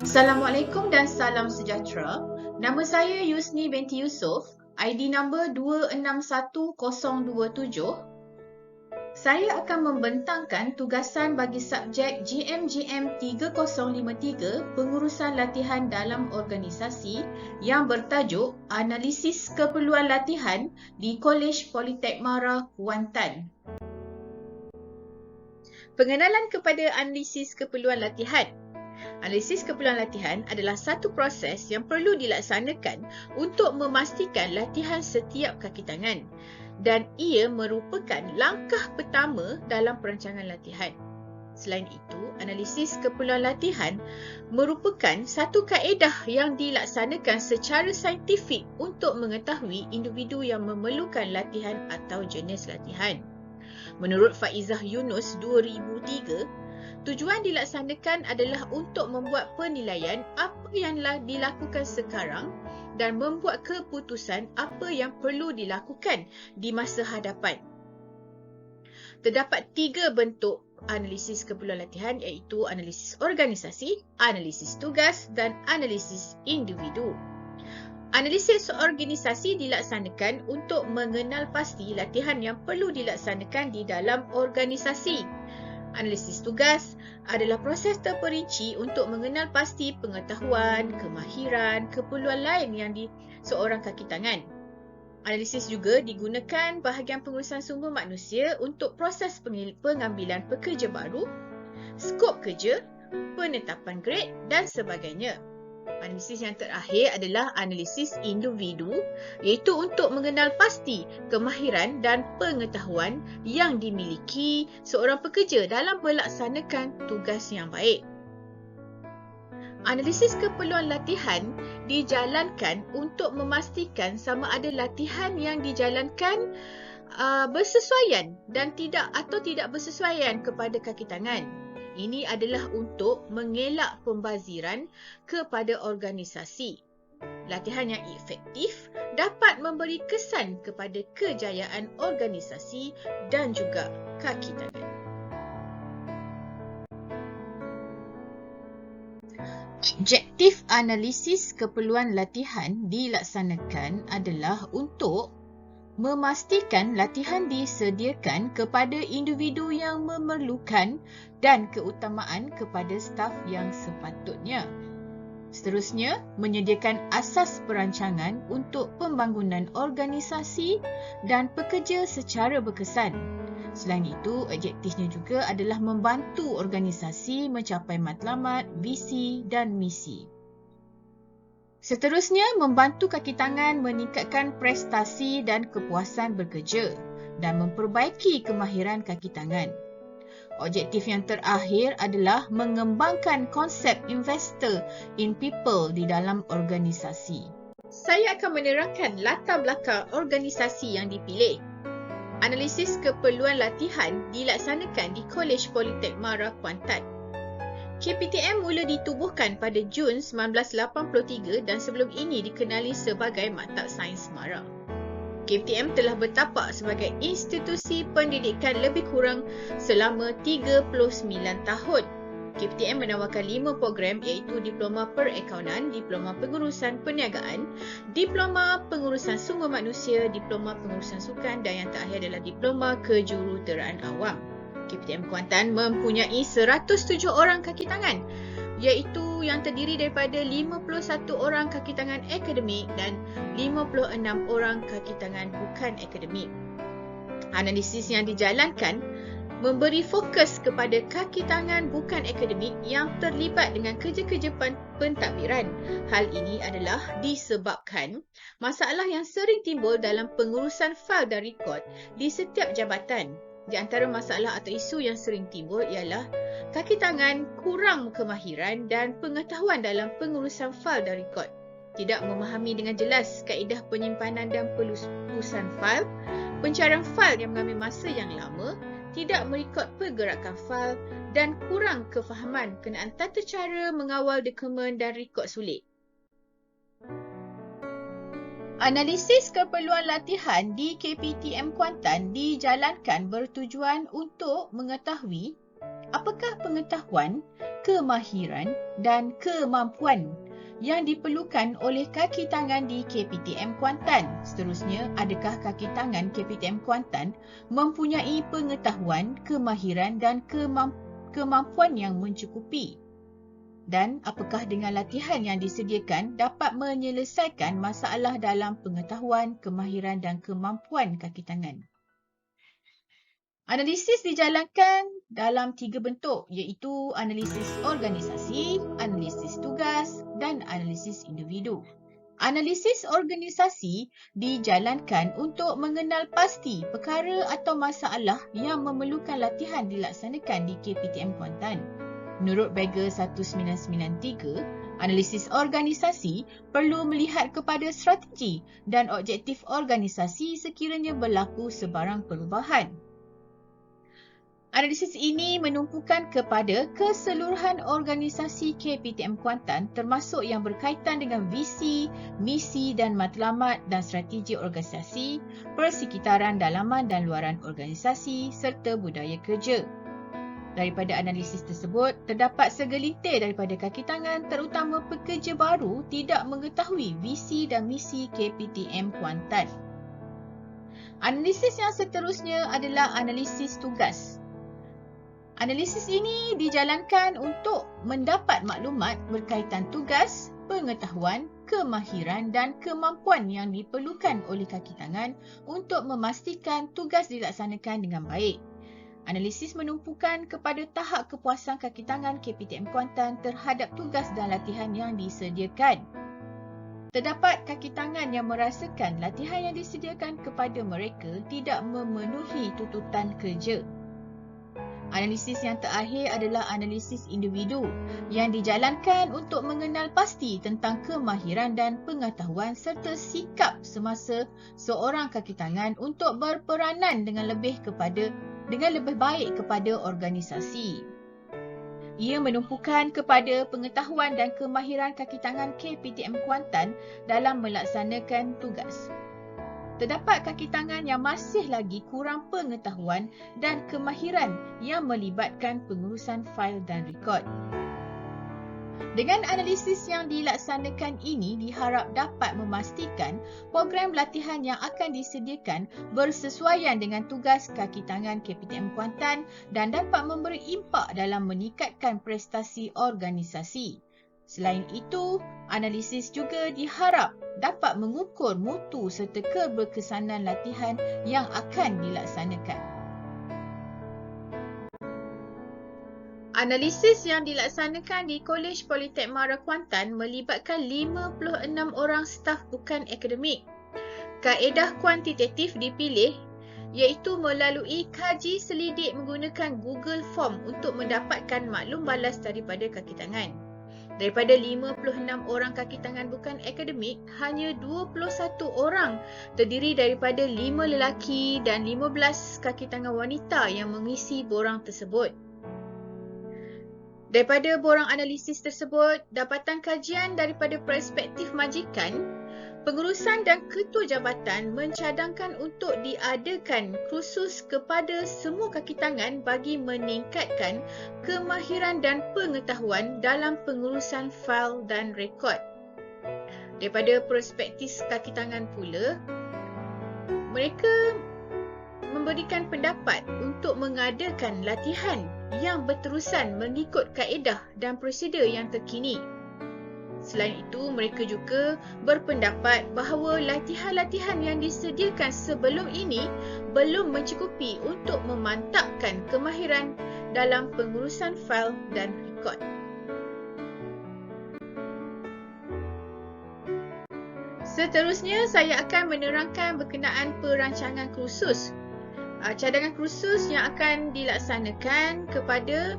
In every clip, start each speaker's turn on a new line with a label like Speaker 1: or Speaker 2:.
Speaker 1: Assalamualaikum dan salam sejahtera. Nama saya Yusni binti Yusof, ID number 261027. Saya akan membentangkan tugasan bagi subjek GMGM 3053 pengurusan latihan dalam organisasi yang bertajuk Analisis Keperluan Latihan di Kolej Politek Mara, Kuantan. Pengenalan kepada analisis keperluan latihan. Analisis keperluan latihan adalah satu proses yang perlu dilaksanakan untuk memastikan latihan setiap kaki tangan dan ia merupakan langkah pertama dalam perancangan latihan. Selain itu, analisis keperluan latihan merupakan satu kaedah yang dilaksanakan secara saintifik untuk mengetahui individu yang memerlukan latihan atau jenis latihan. Menurut Faizah Yunus 2003, tujuan dilaksanakan adalah untuk membuat penilaian apa yang dilakukan sekarang dan membuat keputusan apa yang perlu dilakukan di masa hadapan. Terdapat 3 bentuk analisis keperluan latihan iaitu analisis organisasi, analisis tugas dan analisis individu. Analisis organisasi dilaksanakan untuk mengenal pasti latihan yang perlu dilaksanakan di dalam organisasi. Analisis tugas adalah proses terperinci untuk mengenal pasti pengetahuan, kemahiran, keperluan lain yang di seorang kaki tangan. Analisis juga digunakan bahagian pengurusan sumber manusia untuk proses pengambilan pekerja baru, skop kerja, penetapan grade dan sebagainya. Analisis yang terakhir adalah analisis individu, iaitu untuk mengenal pasti kemahiran dan pengetahuan yang dimiliki seorang pekerja dalam melaksanakan tugas yang baik. Analisis keperluan latihan dijalankan untuk memastikan sama ada latihan yang dijalankan bersesuaian dan tidak bersesuaian kepada kaki tangan. Ini adalah untuk mengelak pembaziran kepada organisasi. Latihan yang efektif dapat memberi kesan kepada kejayaan organisasi dan juga kaki tangan. Objektif analisis keperluan latihan dilaksanakan adalah untuk memastikan latihan disediakan kepada individu yang memerlukan dan keutamaan kepada staf yang sepatutnya. Seterusnya, menyediakan asas perancangan untuk pembangunan organisasi dan pekerja secara berkesan. Selain itu, objektifnya juga adalah membantu organisasi mencapai matlamat, visi dan misi. Seterusnya, membantu kaki tangan meningkatkan prestasi dan kepuasan bekerja dan memperbaiki kemahiran kaki tangan. Objektif yang terakhir adalah mengembangkan konsep investor in people di dalam organisasi. Saya akan menerangkan latar belakang organisasi yang dipilih. Analisis keperluan latihan dilaksanakan di Kolej Politek Mara, Kuantan. KPTM mula ditubuhkan pada Jun 1983 dan sebelum ini dikenali sebagai Maktab Sains Mara. KPTM telah bertapak sebagai institusi pendidikan lebih kurang selama 39 tahun. KPTM menawarkan 5 program iaitu Diploma Perakaunan, Diploma Pengurusan Perniagaan, Diploma Pengurusan Sumber Manusia, Diploma Pengurusan Sukan dan yang terakhir adalah Diploma Kejuruteraan Awam. KPTM Kuantan mempunyai 107 orang kaki tangan, iaitu yang terdiri daripada 51 orang kaki tangan akademik dan 56 orang kaki tangan bukan akademik. Analisis yang dijalankan memberi fokus kepada kaki tangan bukan akademik yang terlibat dengan kerja-kerja pentadbiran. Hal ini adalah disebabkan masalah yang sering timbul dalam pengurusan fail dan rekod di setiap jabatan. Di antara masalah atau isu yang sering timbul ialah kaki tangan kurang kemahiran dan pengetahuan dalam pengurusan fail dan rekod, tidak memahami dengan jelas kaedah penyimpanan dan pelurusan fail, pencarian fail yang mengambil masa yang lama, tidak merekod pergerakan fail dan kurang kefahaman kenaan tata cara mengawal dokumen dan rekod sulit. Analisis keperluan latihan di KPTM Kuantan dijalankan bertujuan untuk mengetahui apakah pengetahuan kemahiran dan kemampuan yang diperlukan oleh kaki tangan di KPTM Kuantan. Seterusnya, adakah kaki tangan KPTM Kuantan mempunyai pengetahuan, kemahiran dan kemampuan yang mencukupi? Dan apakah dengan latihan yang disediakan dapat menyelesaikan masalah dalam pengetahuan, kemahiran dan kemampuan kaki tangan? Analisis dijalankan dalam 3 bentuk, iaitu analisis organisasi, analisis tugas dan analisis individu. Analisis organisasi dijalankan untuk mengenal pasti perkara atau masalah yang memerlukan latihan dilaksanakan di KPTM Kuantan. Menurut Bagger 1993, analisis organisasi perlu melihat kepada strategi dan objektif organisasi sekiranya berlaku sebarang perubahan. Analisis ini menumpukan kepada keseluruhan organisasi KPTM Kuantan termasuk yang berkaitan dengan visi, misi dan matlamat dan strategi organisasi, persekitaran dalaman dan luaran organisasi serta budaya kerja. Daripada analisis tersebut, terdapat segelintir daripada kaki tangan terutama pekerja baru tidak mengetahui visi dan misi KPTM Kuantan. Analisis yang seterusnya adalah analisis tugas. Analisis ini dijalankan untuk mendapat maklumat berkaitan tugas, pengetahuan, kemahiran dan kemampuan yang diperlukan oleh kaki tangan untuk memastikan tugas dilaksanakan dengan baik. Analisis menumpukan kepada tahap kepuasan kaki tangan KPTM Kuantan terhadap tugas dan latihan yang disediakan. Terdapat kaki tangan yang merasakan latihan yang disediakan kepada mereka tidak memenuhi tuntutan kerja. Analisis yang terakhir adalah analisis individu yang dijalankan untuk mengenal pasti tentang kemahiran dan pengetahuan serta sikap semasa seorang kaki tangan untuk berperanan dengan lebih baik kepada organisasi. Ia menumpukan kepada pengetahuan dan kemahiran kaki tangan KPTM Kuantan dalam melaksanakan tugas. Terdapat kaki tangan yang masih lagi kurang pengetahuan dan kemahiran yang melibatkan pengurusan fail dan rekod. Dengan analisis yang dilaksanakan ini diharap dapat memastikan program latihan yang akan disediakan bersesuaian dengan tugas kaki tangan KPTM Kuantan dan dapat memberi impak dalam meningkatkan prestasi organisasi. Selain itu, analisis juga diharap dapat mengukur mutu serta keberkesanan latihan yang akan dilaksanakan. Analisis yang dilaksanakan di Kolej Politek Mara Kuantan melibatkan 56 orang staf bukan akademik. Kaedah kuantitatif dipilih iaitu melalui kaji selidik menggunakan Google Form untuk mendapatkan maklum balas daripada kaki tangan. Daripada 56 orang kaki tangan bukan akademik, hanya 21 orang terdiri daripada 5 lelaki dan 15 kaki tangan wanita yang mengisi borang tersebut. Daripada borang analisis tersebut, dapatan kajian daripada perspektif majikan, pengurusan dan ketua jabatan mencadangkan untuk diadakan kursus kepada semua kaki tangan bagi meningkatkan kemahiran dan pengetahuan dalam pengurusan fail dan rekod. Daripada perspektif kaki tangan pula, mereka memberikan pendapat untuk mengadakan latihan yang berterusan mengikut kaedah dan prosedur yang terkini. Selain itu, mereka juga berpendapat bahawa latihan-latihan yang disediakan sebelum ini belum mencukupi untuk memantapkan kemahiran dalam pengurusan fail dan rekod. Seterusnya, saya akan menerangkan berkenaan perancangan kursus. Cadangan kursus yang akan dilaksanakan kepada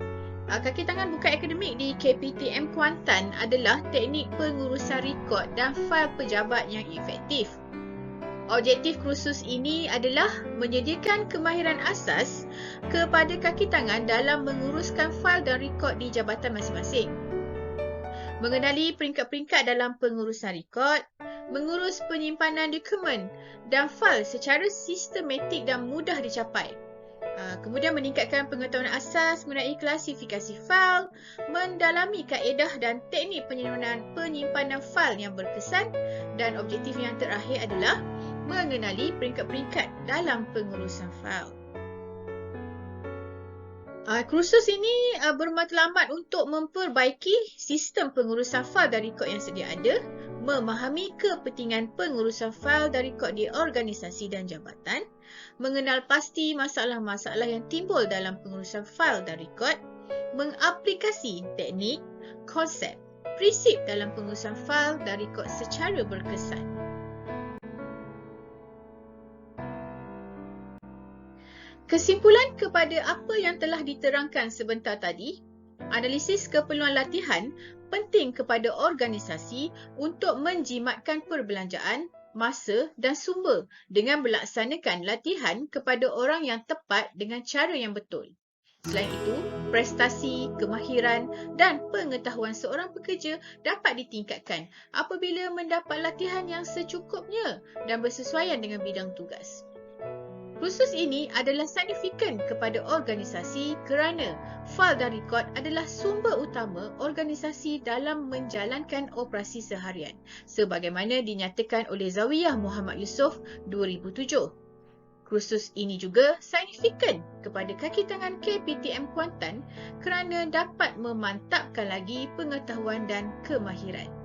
Speaker 1: kaki tangan bukan akademik di KPTM Kuantan adalah teknik pengurusan rekod dan fail pejabat yang efektif. Objektif kursus ini adalah menyediakan kemahiran asas kepada kaki tangan dalam menguruskan fail dan rekod di jabatan masing-masing. Mengenali peringkat-peringkat dalam pengurusan rekod, mengurus penyimpanan dokumen dan fail secara sistematik dan mudah dicapai. Kemudian meningkatkan pengetahuan asas mengenai klasifikasi fail, mendalami kaedah dan teknik penyimpanan fail yang berkesan, dan objektif yang terakhir adalah mengenali peringkat-peringkat dalam pengurusan fail. Kursus ini bermatlamat untuk memperbaiki sistem pengurusan fail dan rekod yang sedia ada, memahami kepentingan pengurusan fail dan rekod di organisasi dan jabatan, mengenal pasti masalah-masalah yang timbul dalam pengurusan fail dan rekod, mengaplikasi teknik, konsep, prinsip dalam pengurusan fail dan rekod secara berkesan. Kesimpulan kepada apa yang telah diterangkan sebentar tadi, analisis keperluan latihan penting kepada organisasi untuk menjimatkan perbelanjaan, masa dan sumber dengan melaksanakan latihan kepada orang yang tepat dengan cara yang betul. Selain itu, prestasi, kemahiran dan pengetahuan seorang pekerja dapat ditingkatkan apabila mendapat latihan yang secukupnya dan bersesuaian dengan bidang tugas. Kursus ini adalah signifikan kepada organisasi kerana fail dan rekod adalah sumber utama organisasi dalam menjalankan operasi seharian sebagaimana dinyatakan oleh Zawiyah Muhammad Yusof 2007. Kursus ini juga signifikan kepada kaki tangan KPTM Kuantan kerana dapat memantapkan lagi pengetahuan dan kemahiran.